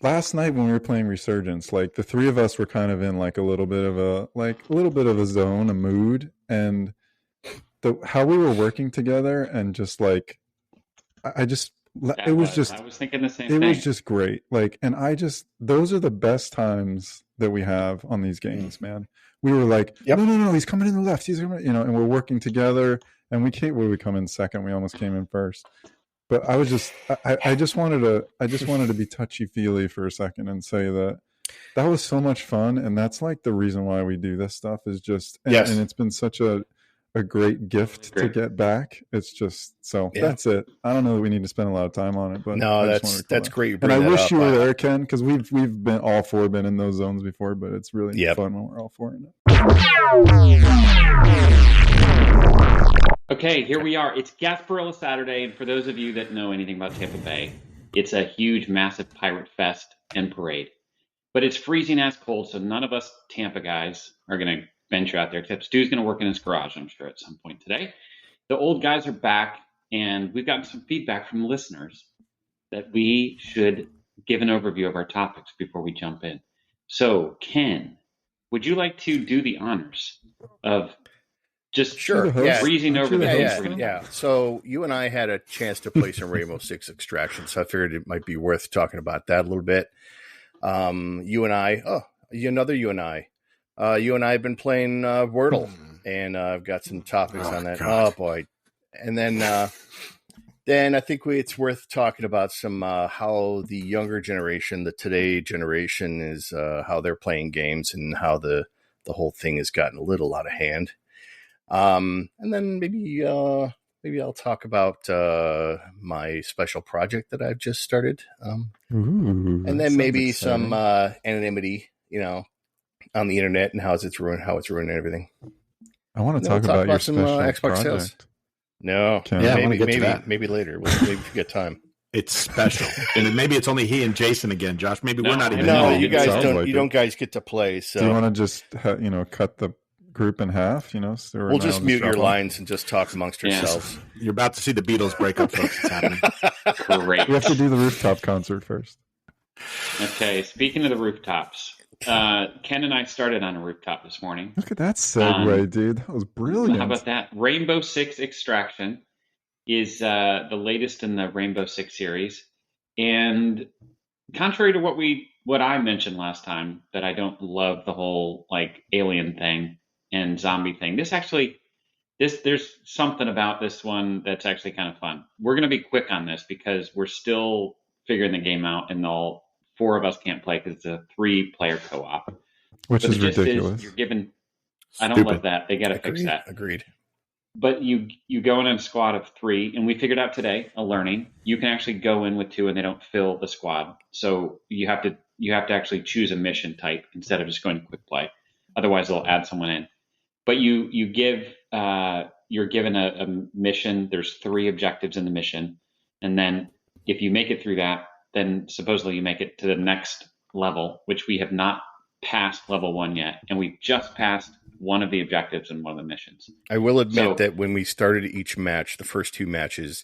last night when we were playing Resurgence, like the three of us were kind of in like a little bit of a zone, a mood, and the how we were working together and just like I just it was I just was thinking the same it thing. was just great. Like, and I just those are the best times that we have on these games, man. We were like, Yep. no, he's coming in the left. He's coming, and we're working together. And we can't. Where we come in second, we almost came in first. But I just wanted to be touchy feely for a second and say that was so much fun, and that's like the reason why we do this stuff is just, Yes. and it's been such a great gift to get back. It's just that's it. I don't know that we need to spend a lot of time on it, but no, that's great. You bring and I that wish up. you were there, Ken, because we've been all four been in those zones before, but it's really fun when we're all four in it. Okay, here we are. It's Gasparilla Saturday, and for those of you that know anything about Tampa Bay, it's a huge, massive pirate fest and parade. But it's freezing ass cold, so none of us Tampa guys are going to venture out there, except Stu's going to work in his garage, I'm sure, at some point today. The old guys are back, and we've gotten some feedback from listeners that we should give an overview of our topics before we jump in. So, Ken, would you like to do the honors of just freezing over the things? Yeah. So you and I had a chance to play some Rainbow Six Extraction, so I figured it might be worth talking about that a little bit. You and I have been playing Wordle, and I've got some topics on that. God. Oh boy! And then I think it's worth talking about some how the younger generation, the today generation, is how they're playing games and how the whole thing has gotten a little out of hand. And then maybe I'll talk about my special project that I've just started. And then maybe some anonymity, on the internet and how it's ruined everything. I want to talk about your special Xbox project. Sales. No, maybe later. Maybe if you get time. It's special, and maybe it's only he and Jason again, Josh. Maybe we're not even. No, you guys don't. Like you don't guys get to play. So do you want to just cut the group in half? We'll just mute your lines and just talk amongst yourselves. You're about to see the Beatles break up, folks. It's happening. Great. We have to do the rooftop concert first. Okay, speaking of the rooftops, Ken and I started on a rooftop this morning. Look at that segue, dude. That was brilliant. How about that? Rainbow Six Extraction is the latest in the Rainbow Six series. And contrary to what I mentioned last time, that I don't love the whole like alien thing and zombie thing. There's something about this one that's actually kind of fun. We're going to be quick on this because we're still figuring the game out, and all four of us can't play because it's a 3-player co-op, which is ridiculous. You're given. I don't love that. They got to fix that. Agreed. But you go in a squad of 3, and we figured out today a learning. You can actually go in with 2, and they don't fill the squad. So you have to actually choose a mission type instead of just going to quick play. Otherwise, they'll add someone in. But you're given a mission. There's 3 objectives in the mission, and then if you make it through that, then supposedly you make it to the next level, which we have not passed level 1 yet, and we've just passed one of the objectives in one of the missions. I will admit that when we started each match, the first 2 matches,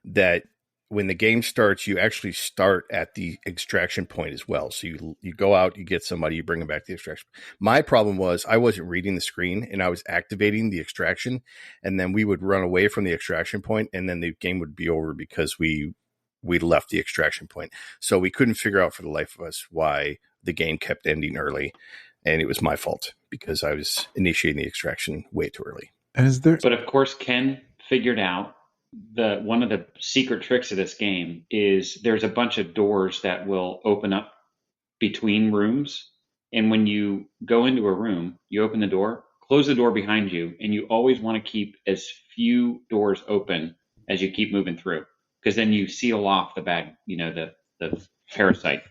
that when the game starts, you actually start at the extraction point as well. So you go out, you get somebody, you bring them back to the extraction. My problem was I wasn't reading the screen, and I was activating the extraction, and then we would run away from the extraction point, and then the game would be over because we left the extraction point. So we couldn't figure out for the life of us why the game kept ending early. And it was my fault because I was initiating the extraction way too early. But of course, Ken figured out one of the secret tricks of this game is there's a bunch of doors that will open up between rooms. And when you go into a room, you open the door, close the door behind you, and you always want to keep as few doors open as you keep moving through. Because then you seal off the bag, the parasite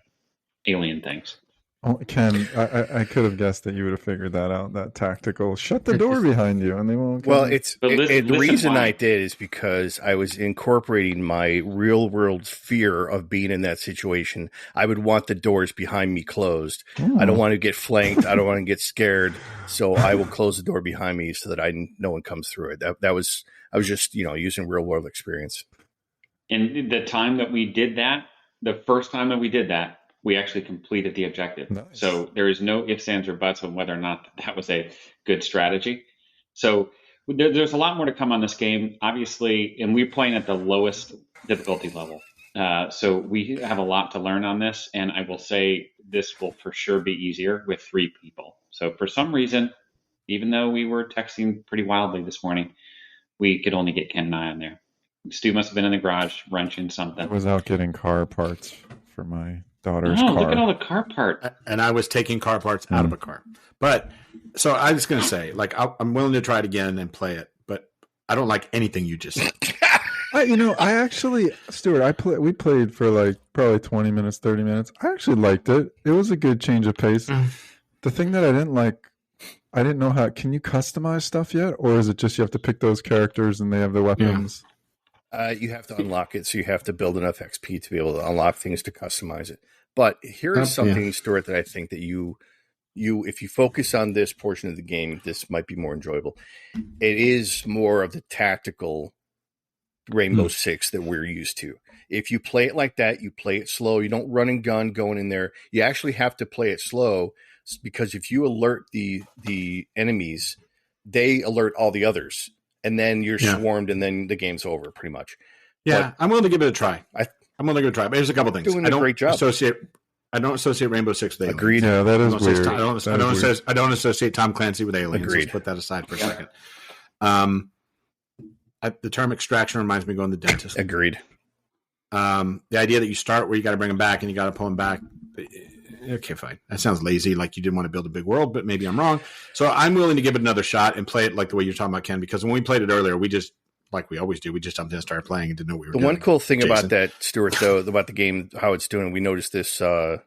alien things. Oh, Ken, I could have guessed that you would have figured that out. That tactical, shut the door behind you, and they won't. Well, the reason I did is because I was incorporating my real world fear of being in that situation. I would want the doors behind me closed. I don't want to get flanked. I don't want to get scared. So I will close the door behind me so that no one comes through it. I was just using real world experience. And the time that we did that, the first time that we did that, we actually completed the objective. Nice. So there is no ifs, ands, or buts on whether or not that was a good strategy. So there's a lot more to come on this game, obviously, and we're playing at the lowest difficulty level. So we have a lot to learn on this, and I will say this will for sure be easier with 3 people. So for some reason, even though we were texting pretty wildly this morning, we could only get Ken and I on there. Stu must have been in the garage wrenching something. I was out getting car parts for my daughter's car. Look at all the car parts. And I was taking car parts out of a car. But so I was going to say, like, I'm willing to try it again and play it, but I don't like anything you just said. I actually, Stuart, we played for like probably 20 minutes, 30 minutes. I actually liked it. It was a good change of pace. The thing that I didn't like, I didn't know how, can you customize stuff yet? Or is it just you have to pick those characters and they have the weapons? You have to unlock it, so you have to build enough XP to be able to unlock things to customize it. But here is something, Stuart, that I think that you if you focus on this portion of the game, this might be more enjoyable. It is more of the tactical Rainbow Six that we're used to. If you play it like that, you play it slow. You don't run and gun going in there. You actually have to play it slow, because if you alert the enemies, they alert all the others, and then you're swarmed, and then the game's over pretty much. Yeah, but I'm willing to give it a try. I'm willing to give it a try. But here's a couple things. Doing a great job. I don't associate Rainbow Six with aliens. Agreed. Yeah, that is weird. I don't associate Tom Clancy with aliens. Agreed. Let's put that aside for a second. The term extraction reminds me of going to the dentist. Agreed. The idea that you start where you got to bring them back and you got to pull them back. Okay, fine. That sounds lazy, like you didn't want to build a big world, but maybe I'm wrong. So I'm willing to give it another shot and play it like the way you're talking about, Ken, because when we played it earlier, we just, like we always do, we just jumped in and started playing and didn't know what we were doing. The one cool thing Jason. about that, Stuart, though, about the game, how it's doing, we noticed this about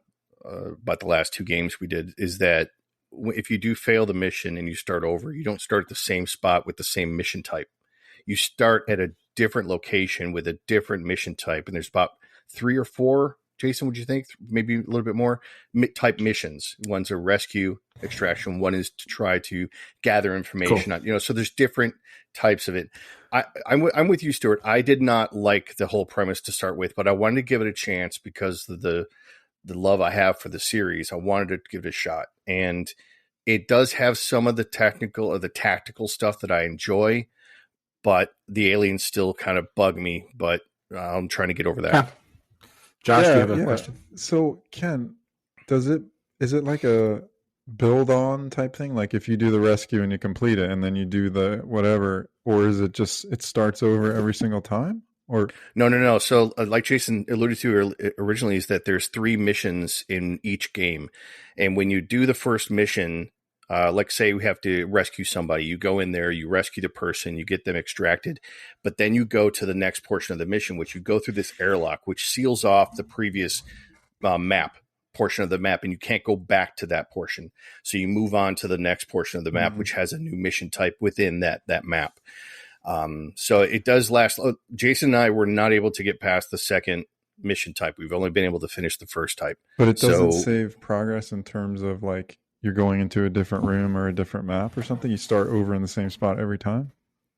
the last 2 games we did, is that if you do fail the mission and you start over, you don't start at the same spot with the same mission type. You start at a different location with a different mission type, and there's about 3 or 4, Jason, would you think? Maybe a little bit more type missions. One's a rescue extraction. One is to try to gather information. Cool. So there's different types of it. I'm with you, Stuart. I did not like the whole premise to start with, but I wanted to give it a chance because of the love I have for the series. I wanted to give it a shot, and it does have some of the technical or the tactical stuff that I enjoy, but the aliens still kind of bug me. But I'm trying to get over that. Huh. Josh, do you have a question? So, Ken, is it like a build on type thing? Like if you do the rescue and you complete it and then you do the whatever, or is it just, it starts over every single time? Or No. So like Jason alluded to originally, is that there's 3 missions in each game. And when you do the first mission, like say we have to rescue somebody, you go in there, you rescue the person, you get them extracted, but then you go to the next portion of the mission, which you go through this airlock, which seals off the previous portion of the map, and you can't go back to that portion. So you move on to the next portion of the map, which has a new mission type within that map. So it does last. Jason and I were not able to get past the second mission type. We've only been able to finish the first type. But it doesn't save progress in terms of like you're going into a different room or a different map or something. You start over in the same spot every time.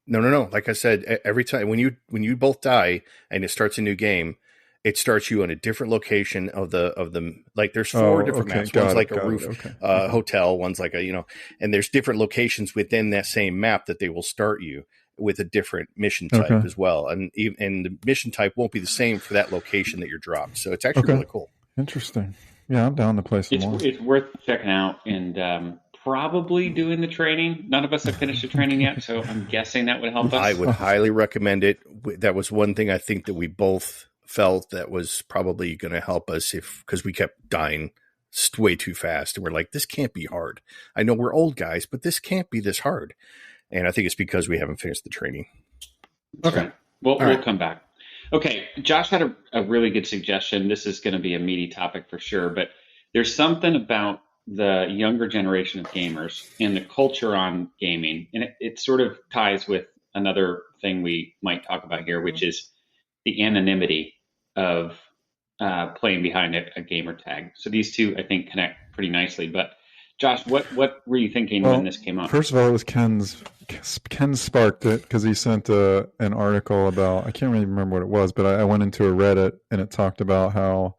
No. Like I said, every time when you both die and it starts a new game, it starts you on a different location of the like. There's 4 different maps. One's like a roof hotel. One's like and there's different locations within that same map that they will start you with a different mission type as well. And the mission type won't be the same for that location that you're dropped. So it's actually really cool. Interesting. Yeah, I'm down to play some more. It's worth checking out and probably doing the training. None of us have finished the training yet, so I'm guessing that would help us. I would highly recommend it. That was one thing I think that we both felt that was probably going to help us because we kept dying way too fast. And we're like, this can't be hard. I know we're old guys, but this can't be this hard. And I think it's because we haven't finished the training. Okay. We'll come back. Okay. Josh had a really good suggestion. This is going to be a meaty topic for sure, but there's something about the younger generation of gamers and the culture on gaming. And it sort of ties with another thing we might talk about here, which is the anonymity of playing behind a gamer tag. So these two, I think, connect pretty nicely. But Josh, what were you thinking when this came up? First of all, it was Ken sparked it because he sent an article about, I can't really remember what it was, but I went into a Reddit and it talked about how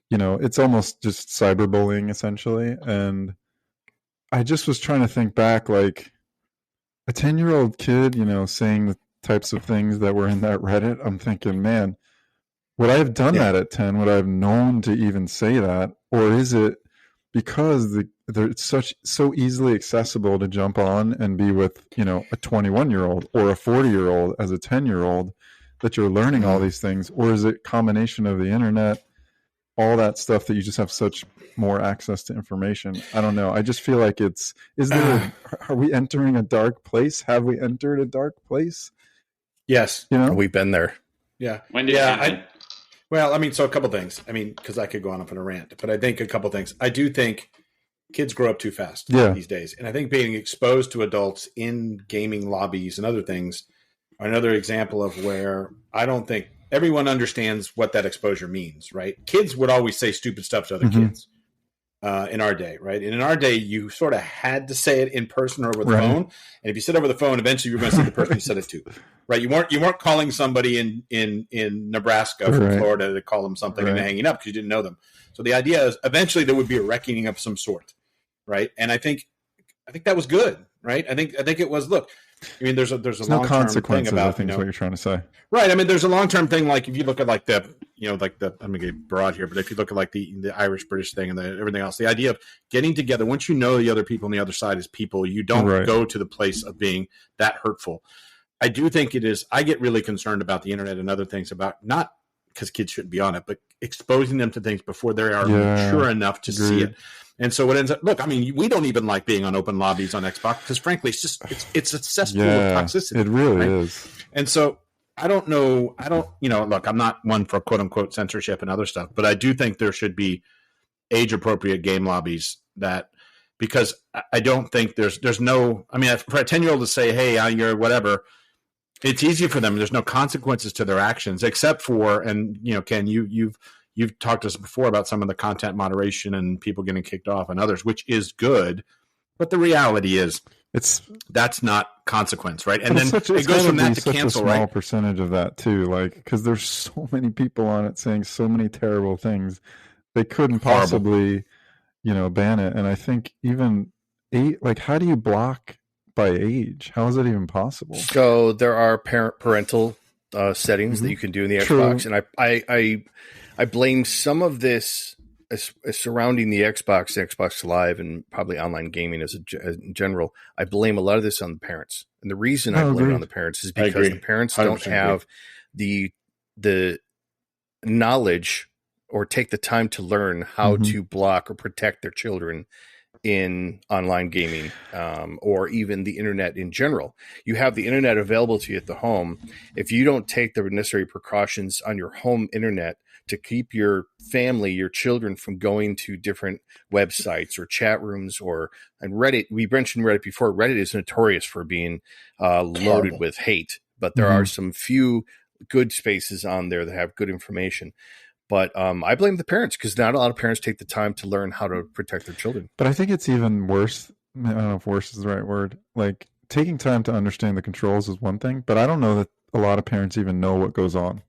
it's almost just cyberbullying essentially. And I just was trying to think back, like a 10-year-old kid, saying the types of things that were in that Reddit. I'm thinking, man, would I have done that at 10? Would I have known to even say that? Or is it because it's so easily accessible to jump on and be with, a 21-year-old or a 40-year-old as a 10-year-old that you're learning all these things? Or is it combination of the internet, all that stuff that you just have such more access to information? I don't know. I just feel like are we entering a dark place? Have we entered a dark place? Yes. We've been there. Yeah. When did it happen? Well, I mean, so a couple things. I mean, because I could go on up on a rant, but I think a couple things. I do think kids grow up too fast these days. And I think being exposed to adults in gaming lobbies and other things are another example of where I don't think everyone understands what that exposure means, right? Kids would always say stupid stuff to other kids in our day, right? And in our day, you sort of had to say it in person or over the phone. And if you said over the phone, eventually you're going to see the person you said it to, right? You weren't calling somebody in Nebraska from Florida to call them something and hanging up because you didn't know them. So the idea is eventually there would be a reckoning of some sort, right? And I think that was good, right? I think it was. Look, I mean, there's long-term no consequences, thing about, I think is what you're trying to say. Right. I mean, there's a long-term thing. Like if you look at like I'm going to get broad here, but if you look at like the Irish British thing and everything else, the idea of getting together, once you know the other people on the other side as people, you don't go to the place of being that hurtful. I do think it is. I get really concerned about the internet and other things, about not because kids shouldn't be on it, but exposing them to things before they are mature enough to see it. And so what ends up, look, I mean, we don't even like being on open lobbies on Xbox because frankly, it's a cesspool of toxicity. It really is. And so I don't know. Look, I'm not one for quote unquote censorship and other stuff, but I do think there should be age appropriate game lobbies because I don't think there's no, I mean, for a 10-year-old to say, hey, you're whatever, it's easy for them. There's no consequences to their actions except for, and Ken, you've talked to us before about some of the content moderation and people getting kicked off and others, which is good. But the reality is that's not consequence, right? And then it goes from that to cancel, right? A small percentage of that too, like, because there's so many people on it saying so many terrible things. They couldn't possibly, ban it. And I think even how do you block by age? How is that even possible? So there are parental settings that you can do in the Xbox, and I blame some of this surrounding the Xbox Live, and probably online gaming in general. I blame a lot of this on the parents, and the reason I blame it on the parents is because the parents don't have the knowledge or take the time to learn how to block or protect their children in online gaming, or even the internet in general. You have the internet available to you at the home. If you don't take the necessary precautions on your home internet to keep your family, your children from going to different websites or chat rooms and Reddit, we mentioned Reddit before. Reddit is notorious for being loaded with hate, but there are some few good spaces on there that have good information. But I blame the parents because not a lot of parents take the time to learn how to protect their children. But I think it's even worse. I don't know if worse is the right word. Like, taking time to understand the controls is one thing, but I don't know that a lot of parents even know what goes on.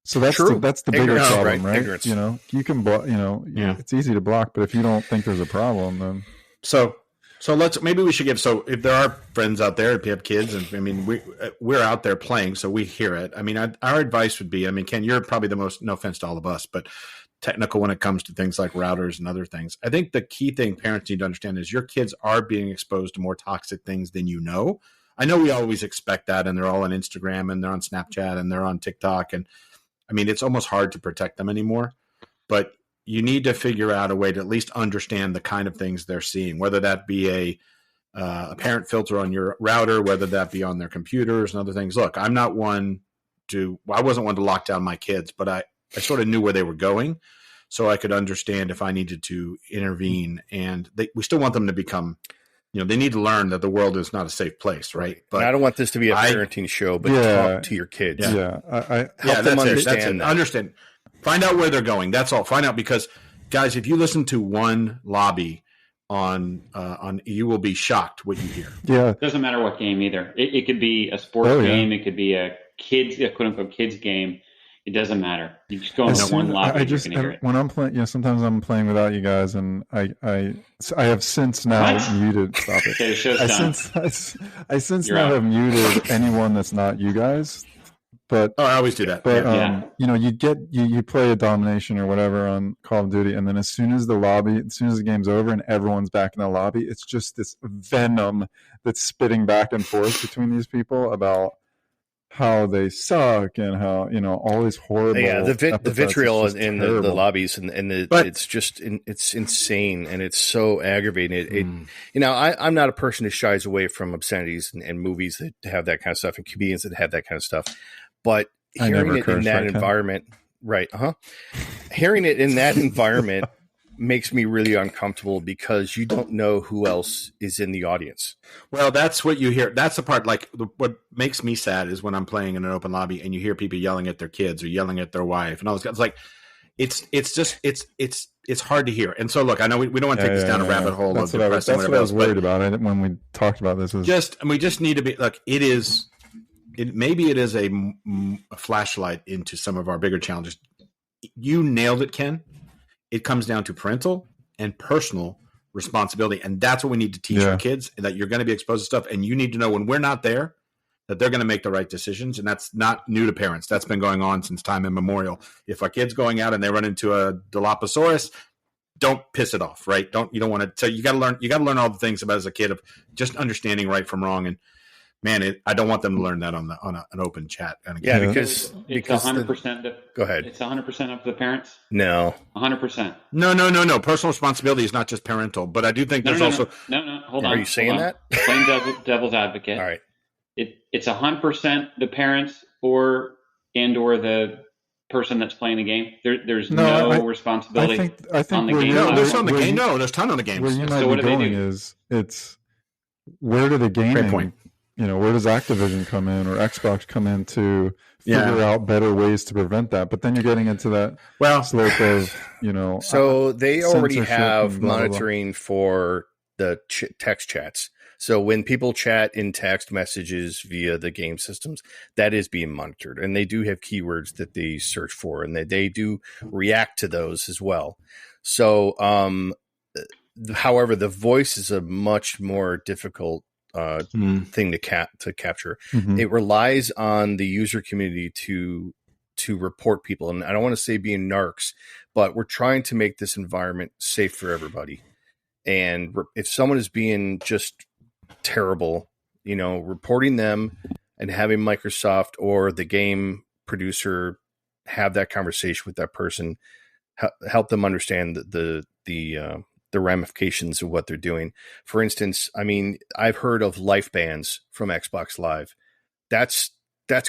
So that's the bigger problem, right? Ignorance. You can block. It's easy to block, but if you don't think there's a problem, then So maybe we should give. So if there are friends out there, if you have kids, and I mean we're out there playing, so we hear it. I mean, our advice would be, I mean, Ken, you're probably the most, no offense to all of us, but technical when it comes to things like routers and other things. I think the key thing parents need to understand is your kids are being exposed to more toxic things than you know. I know we always expect that, and they're all on Instagram and they're on Snapchat and they're on TikTok, and I mean it's almost hard to protect them anymore. But you need to figure out a way to at least understand the kind of things they're seeing, whether that be a parent filter on your router, whether that be on their computers and other things. Look, I wasn't one to lock down my kids, but I sort of knew where they were going, so I could understand if I needed to intervene. And we still want them to become, they need to learn that the world is not a safe place, right? But and I don't want this to be a parenting show, but talk to your kids. Help them understand that. Understand. Find out where they're going. That's all. Find out, because, guys, if you listen to one lobby on you will be shocked what you hear. Yeah, it doesn't matter what game either. It could be a sports game. It could be a quote unquote kids game. It doesn't matter. You just go into one lobby. You're going to hear it. When I'm playing, sometimes I'm playing without you guys, and I have since now muted. Stop it. Okay, the show's done. I since now have muted anyone that's not you guys. But I always do that. But you play a domination or whatever on Call of Duty, and then as soon as the game's over and everyone's back in the lobby, it's just this venom that's spitting back and forth between these people about how they suck and how all these horrible the vitriol in the lobbies and it's just it's insane and it's so aggravating. I'm not a person who shies away from obscenities and movies that have that kind of stuff and comedians that have that kind of stuff, but hearing it in that environment, hearing it in that environment makes me really uncomfortable because you don't know who else is in the audience. Well, that's what you hear. That's the part, what makes me sad is when I'm playing in an open lobby and you hear people yelling at their kids or yelling at their wife and all this. It's like, it's hard to hear. And so, look, I know we don't want to take this down a rabbit hole. That's what I was worried about when we talked about this. We just need to be, look, maybe it is a flashlight into some of our bigger challenges. You nailed it, Ken. It comes down to parental and personal responsibility. And that's what we need to teach our kids, that you're going to be exposed to stuff. And you need to know when we're not there that they're going to make the right decisions. And that's not new to parents. That's been going on since time immemorial. If a kid's going out and they run into a Dilophosaurus, don't piss it off, right? You don't want to. So you got to learn all the things about as a kid of just understanding right from wrong. And man, I don't want them to learn that on an open chat. Because it's 100%. Go ahead. It's 100% of the parents. No, 100%. No. Personal responsibility is not just parental, but I do think there's also. No. Hold on. Are you saying that? Plain devil's advocate. All right. It's 100% the parents or the person that's playing the game. There's no responsibility. I think on the game. No, there's on the game. No, there's a ton on the game. Where you might be going is where do the gaming? Great point. Where does Activision come in or Xbox come in to figure out better ways to prevent that? But then you're getting into that slope of, So they already have monitoring for the text chats. So when people chat in text messages via the game systems, that is being monitored. And they do have keywords that they search for, and they do react to those as well. So, however, the voice is a much more difficult thing to capture. Mm-hmm. It relies on the user community to report people, and I don't want to say being narcs, but we're trying to make this environment safe for everybody. And if someone is being just terrible, reporting them and having Microsoft or the game producer have that conversation with that person, help them understand the ramifications of what they're doing. For instance, I've heard of life bans from Xbox Live. That's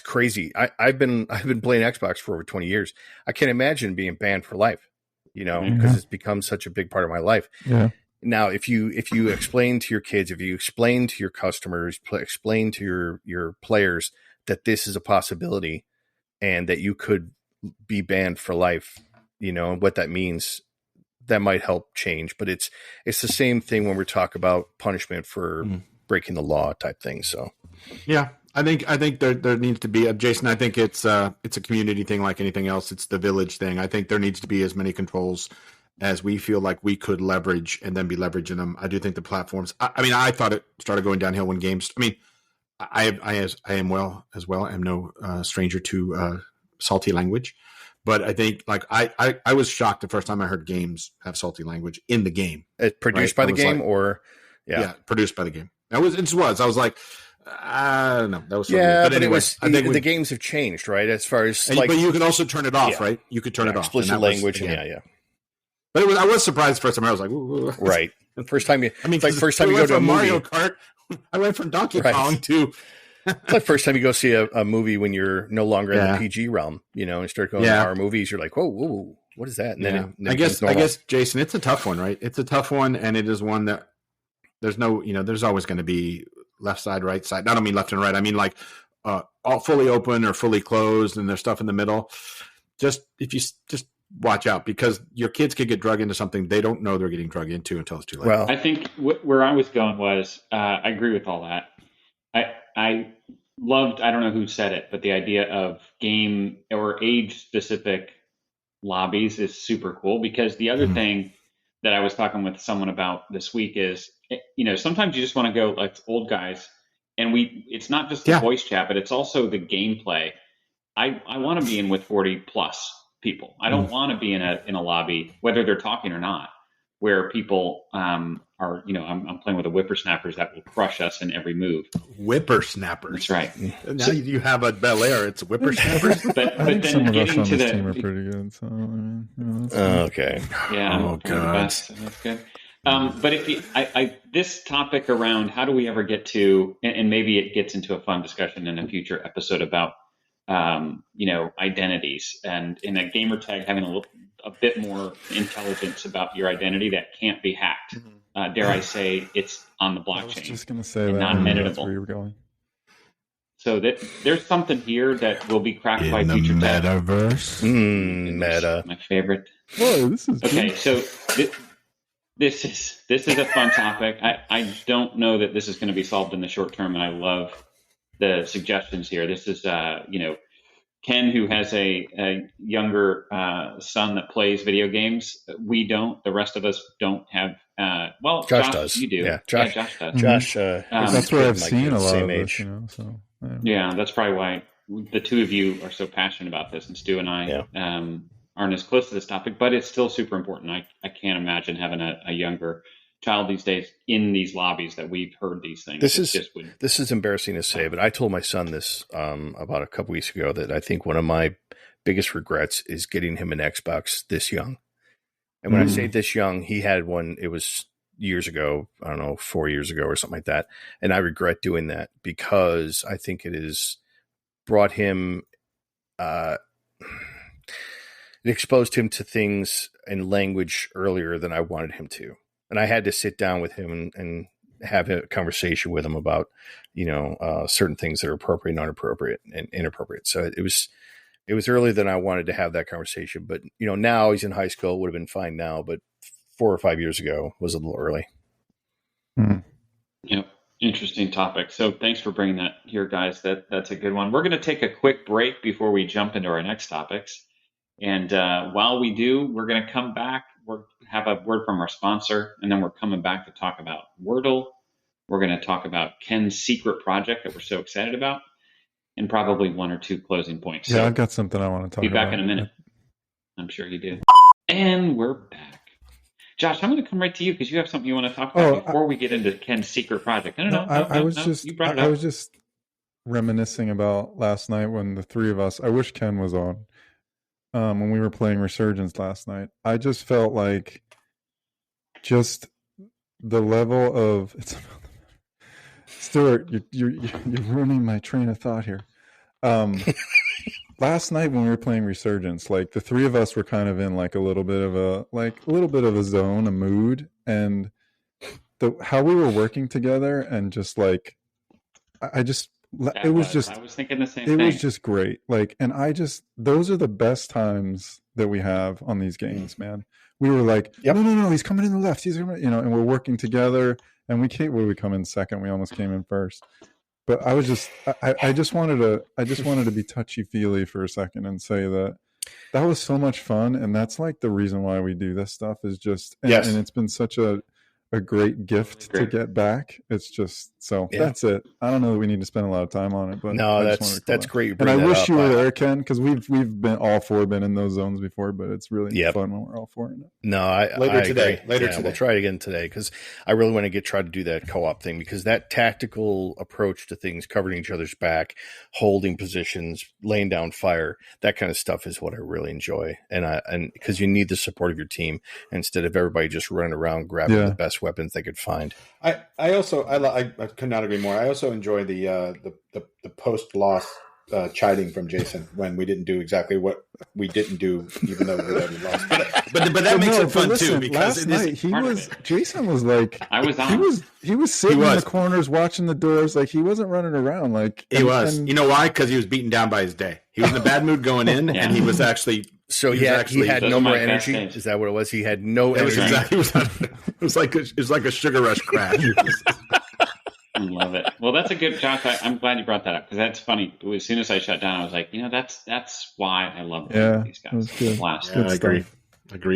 crazy. I've been playing Xbox for over 20 years. I can't imagine being banned for life, because it's become such a big part of my life. Yeah. Now, if you explain to your kids, if you explain to your customers, explain to your players that this is a possibility and that you could be banned for life, and what that means, that might help change. But it's the same thing when we talk about punishment for breaking the law type thing. So, yeah, I think there needs to be Jason. I think it's a community thing like anything else. It's the village thing. I think there needs to be as many controls as we feel like we could leverage and then be leveraging them. I do think the platforms. I thought it started going downhill when games. I am no stranger to salty language. But I think I was shocked the first time I heard games have salty language in the game. Produced by the game produced by the game. I was like, I don't know. That was but anyway, the games have changed, right? As far as but you can also turn it off, right? You could turn it off. Explicit language, yeah. But I was surprised the first time. I was like, ooh. Right. First time you go to a Mario movie. Kart. I went from Donkey Kong to. It's like first time you go see a movie when you're no longer in the PG realm, and start going to horror movies. You're like, whoa, what is that? And then I guess, Jason, it's a tough one, right? It's a tough one, and it is one that there's no, there's always going to be left side, right side. I don't mean left and right. I mean like all fully open or fully closed, and there's stuff in the middle. Just watch out, because your kids could get drugged into something they don't know they're getting drugged into until it's too late. Well, I think where I was going was I agree with all that. loved, I don't know who said it, but the idea of game or age specific lobbies is super cool, because the other thing that I was talking with someone about this week is, sometimes you just want to go like old guys, and it's not just the voice chat, but it's also the gameplay. I want to be in with 40 plus people. I don't want to be in a lobby, whether they're talking or not, where people I'm playing with the Whippersnappers that will crush us in every move. Whippersnappers. That's right. Now you have a Bel Air. It's Whippersnappers. but I think then some of us getting on to this team are pretty good. So, that's fine. Okay. Yeah. Oh, God. That's good. But if this topic around how do we ever get to, and maybe it gets into a fun discussion in a future episode about, identities, and in a gamer tag having a bit more intelligence about your identity that can't be hacked. Dare I say it's on the blockchain. I was just going to say that. Non-meditable. That's where you were going. So that there's something here that will be cracked by In the future tech. metaverse. Meta. My favorite. Whoa, this is Okay, so this is a fun topic. I don't know that this is going to be solved in the short term, and I love the suggestions here. This is Ken, who has a younger son that plays video games. We don't. The rest of us don't have. Josh does. You do. Yeah, Josh does. Josh. that's where I've seen a lot of this, age. So yeah. Yeah, that's probably why the two of you are so passionate about this, and Stu and I aren't as close to this topic, but it's still super important. I can't imagine having a younger child these days in these lobbies that we've heard these things. This is embarrassing to say, but I told my son this about a couple weeks ago, that I think one of my biggest regrets is getting him an Xbox this young. And when I say this young, he had one, it was years ago, I don't know, 4 years ago or something like that. And I regret doing that, because I think it has brought him, it exposed him to things and language earlier than I wanted him to. And I had to sit down with him and have a conversation with him about, certain things that are appropriate and inappropriate and inappropriate. So it was earlier than I wanted to have that conversation. But, now he's in high school, would have been fine now. But 4 or 5 years ago was a little early. Yep. Interesting topic. So thanks for bringing that here, guys. That's a good one. We're going to take a quick break before we jump into our next topics. And while we do, we're going to come back. We'll have a word from our sponsor, and then we're coming back to talk about Wordle. We're going to talk about Ken's secret project that we're so excited about, and probably one or two closing points. Yeah, so I've got something I want to talk about. be back in a minute. I'm sure you do. And we're back. Josh, I'm going to come right to you, because you have something you want to talk about before we get into Ken's secret project. No, I was just just reminiscing about last night when the three of us, I wish Ken was on, when we were playing Resurgence last night. I just felt like just the level of Stuart, you're ruining my train of thought here. Last night when we were playing Resurgence, like the three of us were kind of in like a little bit of a zone, a mood, and how we were working together, and just like I was thinking the same thing. It was just great. Like, and those are the best times that we have on these games, man. We were like, no, he's coming in the left. He's coming, and we're working together, and we come in second. We almost came in first. But I just wanted to be touchy-feely for a second and say that was so much fun, and that's like the reason why we do this stuff, is just and it's been such a great gift to get back. It's just that's it. I don't know that we need to spend a lot of time on it, but no, that's great. And I wish you were there, Ken, because we've been all four been in those zones before, but it's really fun when we're all four in it. No, later today. We'll try it again today, because I really want to try to do that co-op thing, because that tactical approach to things, covering each other's back, holding positions, laying down fire, that kind of stuff is what I really enjoy. And because you need the support of your team instead of everybody just running around grabbing the best weapons they could find. I could not agree more. I also enjoy the post loss chiding from Jason when we didn't do exactly what we didn't do, even though we already lost. But that makes it fun too, because last night Jason was like, I was on. He was sitting in the corners watching the doors, like he wasn't running around. Like he was. You know why? Because he was beaten down by his day. He was in a bad mood going in, and he was actually. So he had no more energy. Is that what it was? He had no energy. It was like a sugar rush crash. I love it. Well, that's a good, Josh. I'm glad you brought that up because that's funny. As soon as I shut down, I was like, that's why I love playing with these guys. That was good. Blast. Yeah, I agree.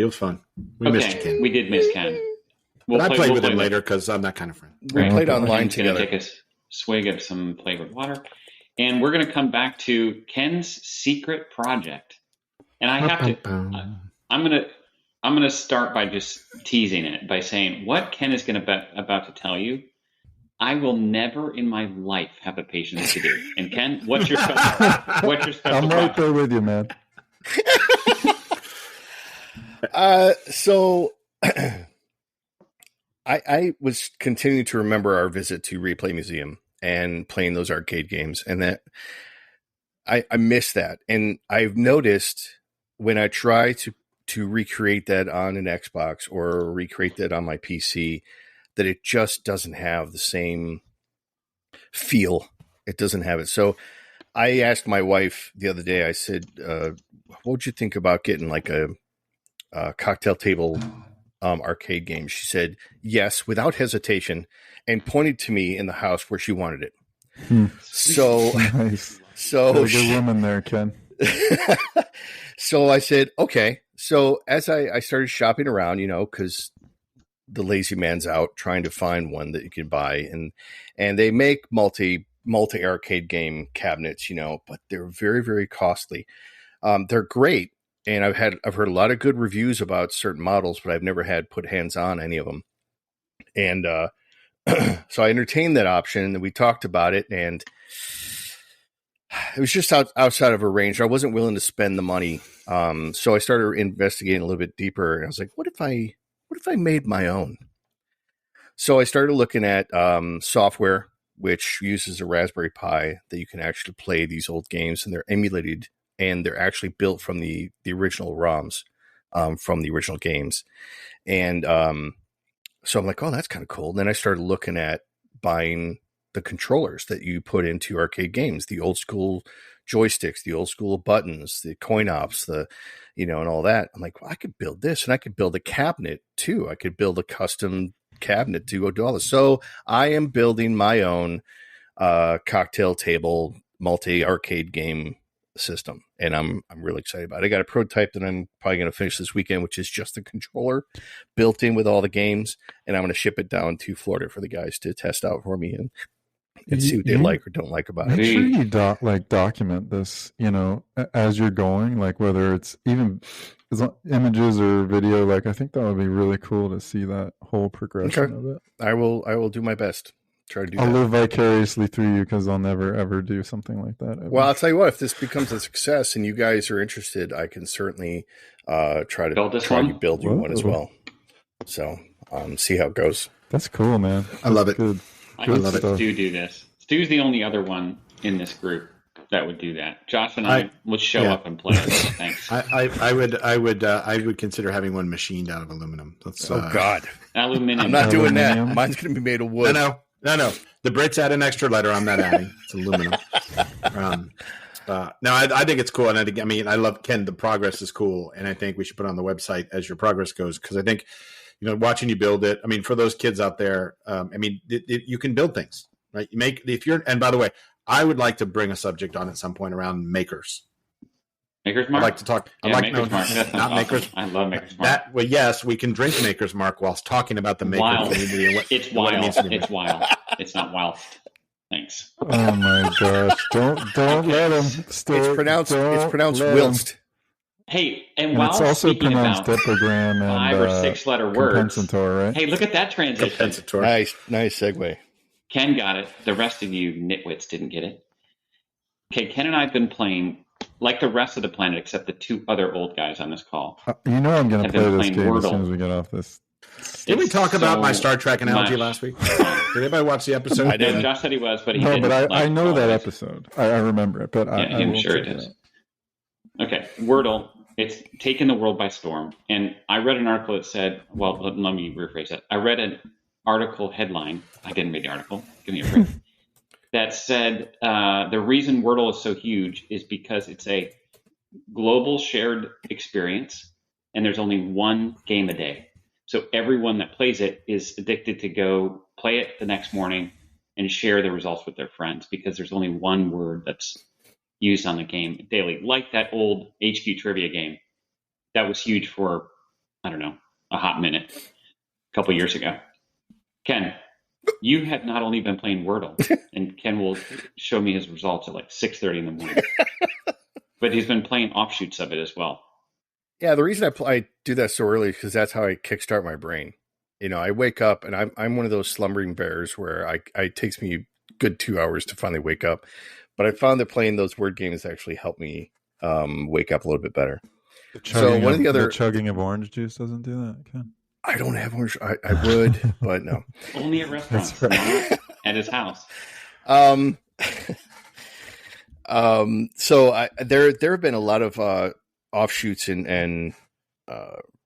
It was fun. We missed you, Ken. We did miss Ken. But I played with him later because I'm that kind of friend. We played online Ken's together. Going to take a swig of some flavored water, and we're going to come back to Ken's secret project. And I have to. I'm gonna start by just teasing it by saying what Ken is about to tell you. I will never in my life have the patience to do. And Ken, what's your special I'm right project? there with you, man. So I was continuing to remember our visit to Replay Museum and playing those arcade games, and that I missed that. And I've noticed when I try to recreate that on an Xbox or recreate that on my PC, that it just doesn't have the same feel. It doesn't have it. So I asked my wife the other day, I said, what would you think about getting like a cocktail table arcade game? She said, yes, without hesitation, and pointed to me in the house where she wanted it. So, Nice. so Got a good woman there, Ken. so I said, okay. So as I started shopping around, because the lazy man's out trying to find one that you can buy, and they make multi arcade game cabinets, but they're very, very costly. They're great, and I've heard a lot of good reviews about certain models, but I've never had put hands on any of them. And so I entertained that option, and we talked about it, and it was just outside of a range. I wasn't willing to spend the money. So I started investigating a little bit deeper, and I was like, what if I made my own? So I started looking at software, which uses a Raspberry Pi that you can actually play these old games, and they're emulated, and they're actually built from the original ROMs from the original games. And so I'm like, oh, that's kind of cool. And then I started looking at buying the controllers that you put into arcade games, the old school joysticks, the old school buttons, the coin ops, and all that. I'm like, well, I could build this, and I could build a cabinet too. I could build a custom cabinet to go do all this. So I am building my own cocktail table multi arcade game system, and I'm really excited about it. I got a prototype that I'm probably going to finish this weekend, which is just the controller built in with all the games, and I'm going to ship it down to Florida for the guys to test out for me and see what they like or don't like about it. Make sure you document this, as you're going, like whether it's even images or video. Like I think that would be really cool to see that whole progression of it. I will do my best. Try to do I'll that. live vicariously through you because I'll never ever do something like that ever. Well, I'll tell you what, if this becomes a success and you guys are interested, I can certainly try to build you one as well. So see how it goes. That's cool, man. I love it. Good. I Good love stuff. Stu do this. Stu's the only other one in this group that would do that. Josh and I would show up and play. Thanks. I would consider having one machined out of aluminum. God, Aluminum. I'm not doing that. Aluminum? Mine's going to be made of wood. No. The Brits add an extra letter. I'm not adding. It's aluminum. No, I think it's cool, and I love Ken. The progress is cool, and I think we should put it on the website as your progress goes, because I think watching you build it. I mean, for those kids out there, you can build things, right? And by the way, I would like to bring a subject on at some point around makers. Maker's Mark? I'd like to talk. Maker's Mark. That sounds not awesome. Maker's. I love Maker's Mark. Yes, we can drink Maker's Mark whilst talking about the maker Wild. community. And It's what wild. it means to be It's wild. It's not wild. Thanks. Oh my gosh! Don't let him. It's pronounced whilst. Hey, and And while it's also speaking pronounced about deprogram and 5 or 6 letter words, compensator, right? hey, look at that transition. compensatory. Nice segue. Ken got it. The rest of you nitwits didn't get it. Okay, Ken and I have been playing like the rest of the planet, except the 2 other old guys on this call. I'm going to Have play been this playing game as Wordle. soon as we get off this. Did we talk about my so Star Trek analogy much last week? Did anybody watch the episode? I didn't. Josh said he was, but he No, didn't. but I like know that always. episode. I remember it, but I I'm will sure check it is. out. Okay, Wordle. It's taken the world by storm. And I read an article that said, well, let me rephrase that. I read an article headline. I didn't read the article. Give me a break. That said the reason Wordle is so huge is because it's a global shared experience, and there's only one game a day. So everyone that plays it is addicted to go play it the next morning and share the results with their friends, because there's only one word that's used on the game daily, like that old HQ trivia game that was huge for, I don't know, a hot minute a couple years ago. Ken, you had not only been playing Wordle, and Ken will show me his results at like 6:30 in the morning, but he's been playing offshoots of it as well. Yeah, the reason I do that so early is because that's how I kickstart my brain. I wake up and I'm one of those slumbering bears where it takes me a good 2 hours to finally wake up. But I found that playing those word games actually helped me wake up a little bit better. The chugging of orange juice doesn't do that, Ken? I don't have orange. I would, but no. Only at restaurants, That's right. not at his house. So there have been a lot of offshoots and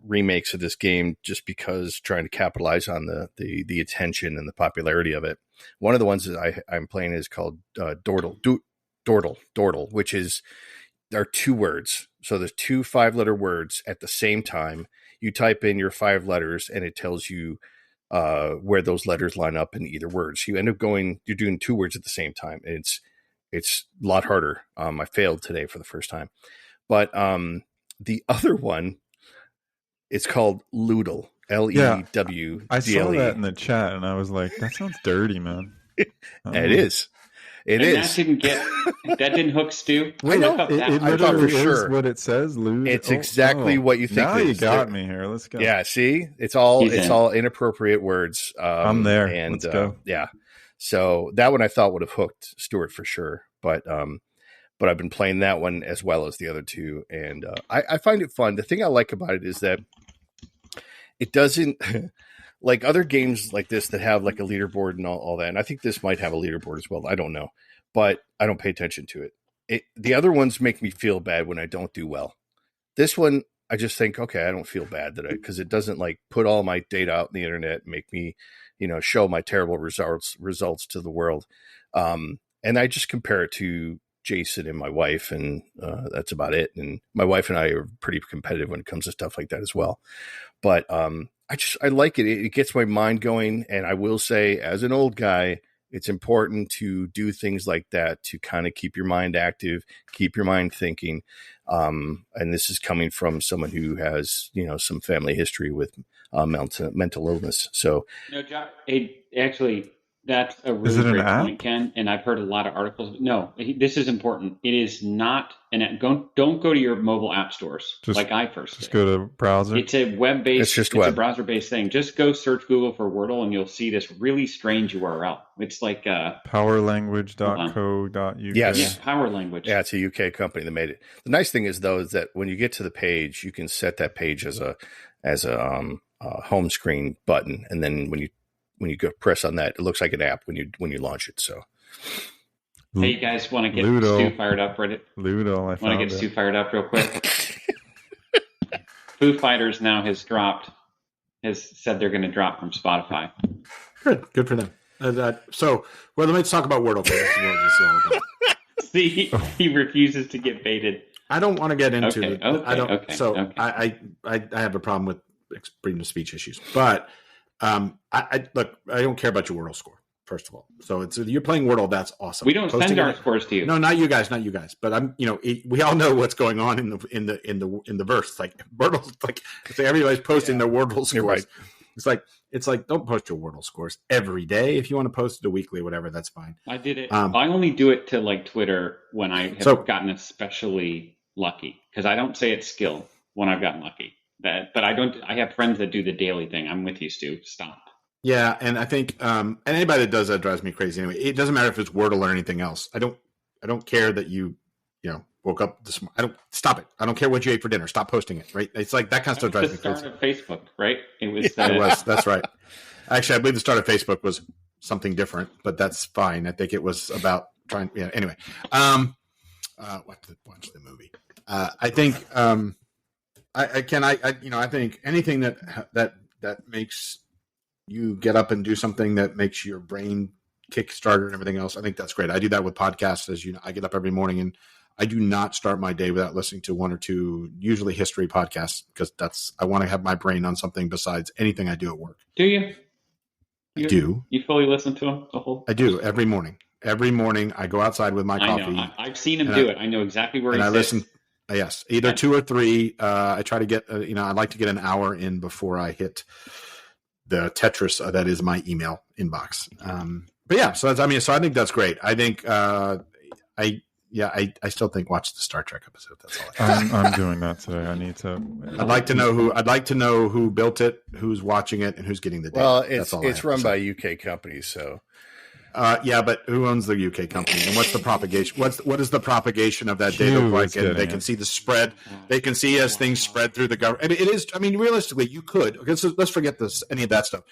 remakes of this game just because trying to capitalize on the attention and the popularity of it. One of the ones that I'm playing is called Dordle, which are 2 words. So there's 2 5-letter words at the same time. You type in your 5 letters and it tells you where those letters line up in either word. So you end up you're doing 2 words at the same time. It's a lot harder. I failed today for the first time. But the other one, it's called Loodle, Lewdle. I saw that in the chat and I was like, that sounds dirty, man. It is. It is. That didn't hook Stu. I know. It I thought for literally sure is what it says, Lude. It's exactly what you think. Now you got me here. Let's go. Yeah, see? It's all inappropriate words. I'm there. And let's go. Yeah. So that one I thought would have hooked Stuart for sure. But I've been playing that one as well as the other 2. And I find it fun. The thing I like about it is that it doesn't like other games like this that have like a leaderboard and all that. And I think this might have a leaderboard as well. I don't know, but I don't pay attention to it. The other ones make me feel bad when I don't do well. This one, I just think, okay, I don't feel bad because it doesn't like put all my data out in the internet and make me, show my terrible results to the world. And I just compare it to Jason and my wife, and that's about it. And my wife and I are pretty competitive when it comes to stuff like that as well. But I like it. It gets my mind going. And I will say, as an old guy, it's important to do things like that to kind of keep your mind active, keep your mind thinking. And this is coming from someone who has, some family history with mental illness. So, John, actually, that's a really great point, Ken. And I've heard a lot of articles. No, this is important. It is not an app. Don't go to your mobile app stores like I first did. Just go to browser. It's a web-based. It's a browser-based thing. Just go search Google for Wordle, and you'll see this really strange URL. It's like powerlanguage.co.uk. Yes, yeah, Power Language. Yeah, it's a UK company that made it. The nice thing is though is that when you get to the page, you can set that page as a home screen button, and then when you go press on that, it looks like an app when you launch it. So, hey, you guys want to get Stu fired up? Ludo, I want to get Stu fired up real quick. Foo Fighters now has said they're going to drop from Spotify. Good for them. Let's talk about Wordle. This is all about. See, he refuses to get baited. I don't want to get into it. I don't. Okay, so okay. I have a problem with freedom of speech issues, but. I don't care about your Wordle score, first of all. So you're playing Wordle, that's awesome. We don't send our scores to you. No, not you guys. But we all know what's going on in the verse. Like Wordle, like everybody's posting their Wordle scores. Right. It's like don't post your Wordle scores every day. If you want to post it weekly, whatever, that's fine. I did it. I only do it to like Twitter when I have gotten especially lucky, because I don't say it's skill when I've gotten lucky. But I don't. I have friends that do the daily thing. I'm with you, Stu. Stop. Yeah, and I think and anybody that does that drives me crazy. Anyway, it doesn't matter if it's Wordle or anything else. I don't care that you woke up this morning. I don't stop it. I don't care what you ate for dinner. Stop posting it. Right? It's like that kind of stuff drives me crazy. The start of Facebook, right? It was. It was. That's right. Actually, I believe the start of Facebook was something different, but that's fine. I think it was about trying. Yeah. Anyway, watch the movie. I think. I think anything that makes you get up and do something that makes your brain kickstarted and everything else. I think that's great. I do that with podcasts. As you know, I get up every morning and I do not start my day without listening to one or two, usually history podcasts, because I want to have my brain on something besides anything I do at work. Do you? do. You fully listen to him the whole? I do every morning. Every morning I go outside with my coffee. I know. I've seen him do it. I know exactly where he sits. Listen. Yes, either 2 or 3. I try to get, I like to get an hour in before I hit the Tetris that is my email inbox. But yeah, so I think that's great. I think I still think watch the Star Trek episode. That's all. I'm doing that today. I need to. I'd like to know who built it, who's watching it, and who's getting the data. Well, it's run by a UK company, so. Yeah, but who owns the UK company, and what's the propagation? What is the propagation of that data like? And they can see the spread. They can see as things spread through the government. I mean, it is. I mean, realistically, you could. Okay, so let's forget any of that stuff.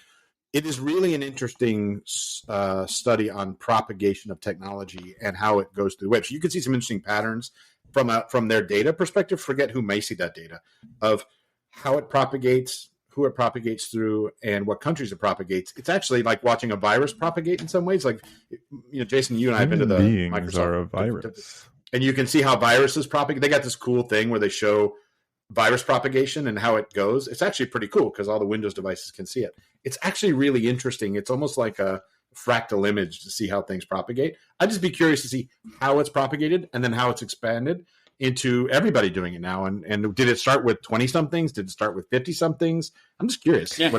It is really an interesting study on propagation of technology and how it goes through the web. So you can see some interesting patterns from their data perspective. Forget who may see that data of how it propagates, who it propagates through, and what countries it propagates. It's actually like watching a virus propagate in some ways. Like, Jason, you and I have been to the Microsoft are a virus, and you can see how viruses propagate. They got this cool thing where they show virus propagation and how it goes. It's actually pretty cool because all the Windows devices can see it. It's actually really interesting. It's almost like a fractal image to see how things propagate. I'd just be curious to see how it's propagated and then how it's expanded into everybody doing it now. And did it start with 20-somethings? Did it start with 50-somethings? I'm just curious. Yeah,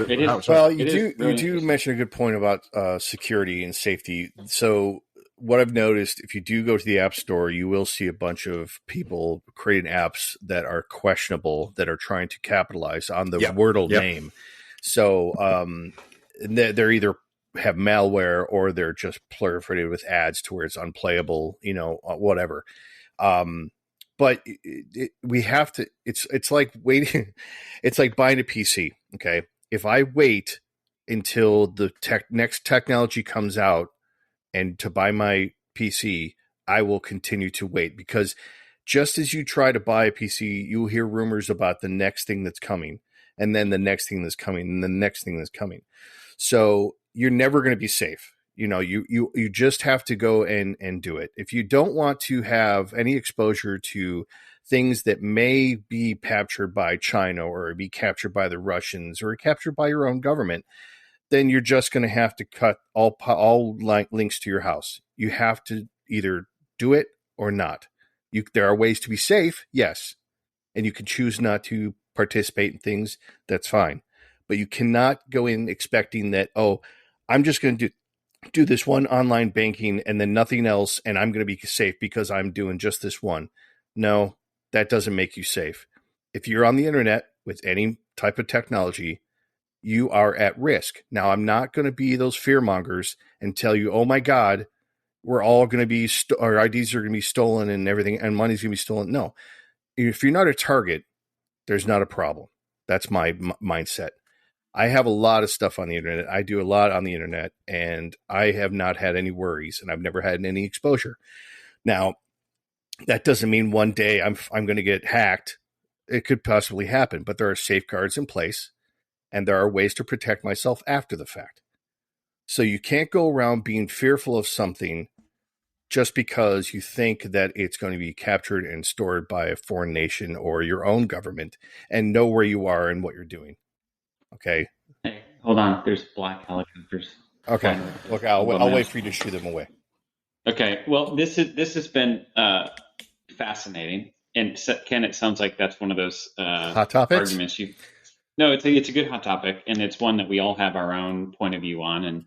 you do mention a good point about security and safety. So what I've noticed, if you do go to the App Store, you will see a bunch of people creating apps that are questionable, that are trying to capitalize on the Wordle name. So they're either have malware or they're just proliferated with ads to where it's unplayable, whatever. But we have to. It's like waiting. It's like buying a PC. Okay, if I wait until the next technology comes out and to buy my PC, I will continue to wait, because just as you try to buy a PC, you'll hear rumors about the next thing that's coming, and then the next thing that's coming, and the next thing that's coming. So you're never going to be safe. You just have to go and do it. If you don't want to have any exposure to things that may be captured by China or be captured by the Russians or captured by your own government, then you're just going to have to cut all links to your house. You have to either do it or not. There are ways to be safe, yes, and you can choose not to participate in things. That's fine, but you cannot go in expecting that, I'm just going to do this one online banking and then nothing else, and I'm going to be safe because I'm doing just this one. No, that doesn't make you safe. If you're on the internet with any type of technology, you are at risk. Now, I'm not going to be those fear mongers and tell you, oh my God, we're all going to be, our IDs are going to be stolen and everything, and money's going to be stolen. No, if you're not a target, there's not a problem. That's my mindset. I have a lot of stuff on the internet. I do a lot on the internet, and I have not had any worries, and I've never had any exposure. Now, that doesn't mean one day I'm going to get hacked. It could possibly happen, but there are safeguards in place, and there are ways to protect myself after the fact. So you can't go around being fearful of something just because you think that it's going to be captured and stored by a foreign nation or your own government and know where you are and what you're doing. Okay. Hey, hold on. There's black helicopters. Okay. Look, I'll wait for you to shoo them away. Okay. Well, this has been fascinating, and Ken, it sounds like that's one of those hot topics arguments. No, it's a good hot topic, and it's one that we all have our own point of view on,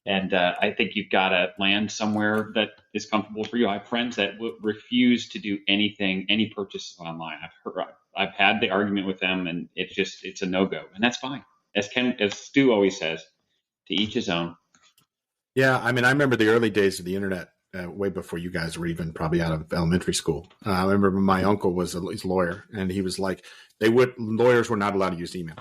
and I think you've got to land somewhere that is comfortable for you. I have friends that refuse to do any purchases online. I've had the argument with them, and it's a no-go, and that's fine. As Stu always says, to each his own. Yeah, I mean, I remember the early days of the internet, way before you guys were even probably out of elementary school. I remember my uncle was a lawyer, and he was like, lawyers were not allowed to use email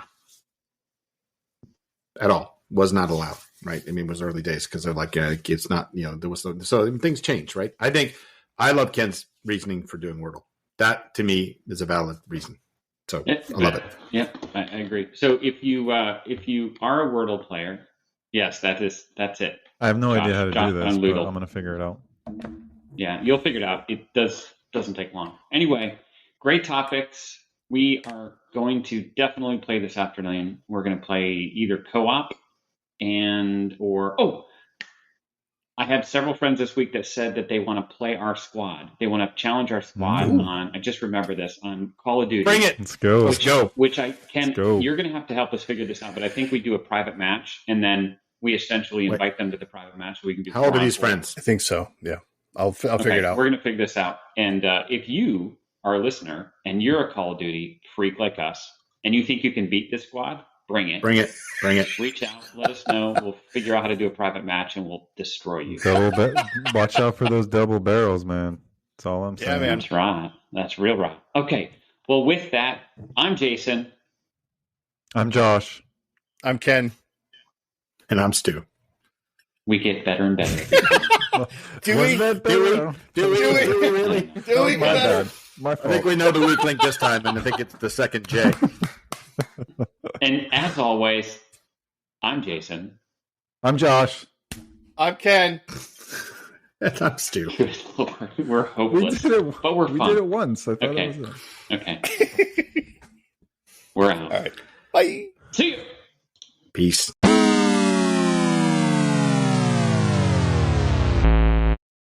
at all. Was not allowed, right? I mean, it was early days because they're like, it's not, there was so things changed, right? I love Ken's reasoning for doing Wordle. That to me is a valid reason. So I love it. Yeah, I agree. So if you are a Wordle player, yes, that's it. I have no idea how to do this, but I'm going to figure it out. Yeah, you'll figure it out. It doesn't take long. Anyway, great topics. We are going to definitely play this afternoon. We're going to play either co-op I had several friends this week that said that they want to play our squad. They want to challenge our squad on, I just remember this, on Call of Duty. Bring it. Let's go. Let's go. Which I can, Let's go. you're going to have to help us figure this out, but I think we do a private match and then we essentially invite them to the private match so we can do. How old are these friends? I think so. Yeah. I'll figure it out. We're going to figure this out. And if you are a listener and you're a Call of Duty freak like us and you think you can beat this squad, bring it. Bring it. Bring it. Reach out. Let us know. We'll figure out how to do a private match and we'll destroy you. Watch out for those double barrels, man. That's all I'm saying. Yeah, man. That's right. That's real right. Okay. Well, with that, I'm Jason. I'm Josh. I'm Ken. And I'm Stu. We get better and better. Do we really? Do we? My bad. My I fault. think we know the weak link this time, and I think it's the second J. And as always, I'm Jason. I'm Josh. I'm Ken. And I'm Stu. Good Lord. We're We hopeless. did it. But we're We fun. did it once. I thought Okay. it was it. Okay. We're out. All right. Bye. See you. Peace.